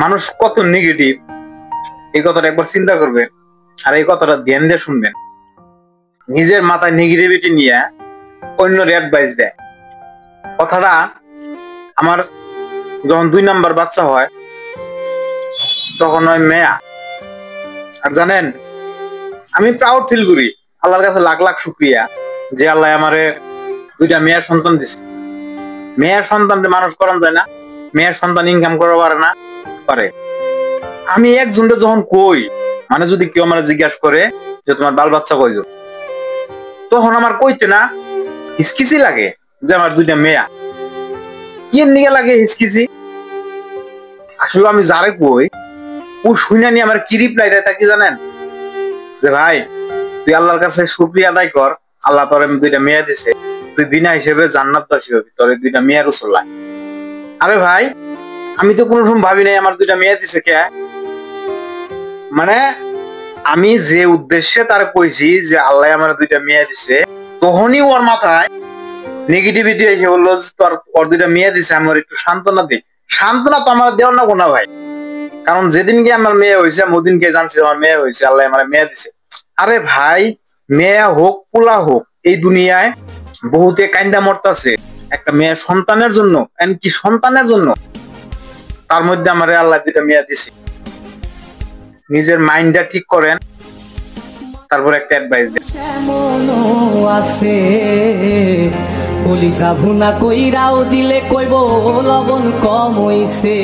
মানুষ কত নেগেটিভ, এই কথাটা একবার চিন্তা করবেন আর এই কথাটা ধ্যান দিয়ে শুনবেন। নিজের মাথায় নেগেটিভিটি নিয়ে অন্যের অ্যাডভাইস দেয়। কথাটা আমার যখন 2 নাম্বার বাচ্চা হয় তখন ওই মেয়া। আর জানেন, আমি প্রাউড ফিল করি, আল্লাহর কাছে লাখ লাখ শুকরিয়া যে আল্লাহ আমারে 2টা মেয়ের সন্তান দিছে। মেয়ের সন্তানকে মানুষ করানো যায় না? মেয়ের সন্তান ইনকাম করা পারে না? পারে। আমি একজনটা যখন কই, মানে যদি কেউ আমার জিজ্ঞাসা করে যে তোমার বাল বাচ্চা কয়জন, তখন আমার কইতে না হিসকিসি লাগে যে আমার 2টা মেয়া। কি নিয়ে লাগে হিসকিসি? আসলে আমি যারে কই ও শুনে নিয়ে আমার কি রিপ্লাই দেয় তা কি জানেন? যে ভাই তুই আল্লাহর কাছে শুকরিয়া আদায় কর, আল্লাহ তোর 2টা মেয়া দিছে, তুই বিনা হিসেবে জান্নাতবাসী হবি, তোর 2টা মেয়ের উসল্লাহ। আরে ভাই, আমি তো কোনো সময় ভাবি নাই আমার 2টা মেয়া দিছে কে। মানে আমি যে উদ্দেশ্যে তার কইছি যে আল্লাহ আমার 2টা মেয়া দিছে, তখনই ওর মাথায় নেগেটিভিটি এসে বললো তোর 2টা মেয়া দিছে, আমি ওর একটু সান্ত্বনা দিই। সান্ত্বনা তো আমার দেওয়ার না কোনো ভাই, কারণ যেদিনকে আমার মেয়ে হয়েছে ওদিনকে জানছি আমার মেয়ে হয়েছে, আল্লাহ আমার মেয়ে দিছে। আরে ভাই, মেয়ে হোক পোলা হোক, এই দুনিয়ায় বহুতে কাইন্দা মরতাছে একটা মেয়ে সন্তানের জন্য, এমনকি সন্তানের জন্য। তার মধ্যে আমার আল্লাহ 2টা মেয়ে দিছে। নিজের মাইন্ডটা ঠিক করেন, তারপর একটা অ্যাডভাইস দেন। আছে কলিজা ভুনা কইরাও দিলে কইব লবণ কম হইছে।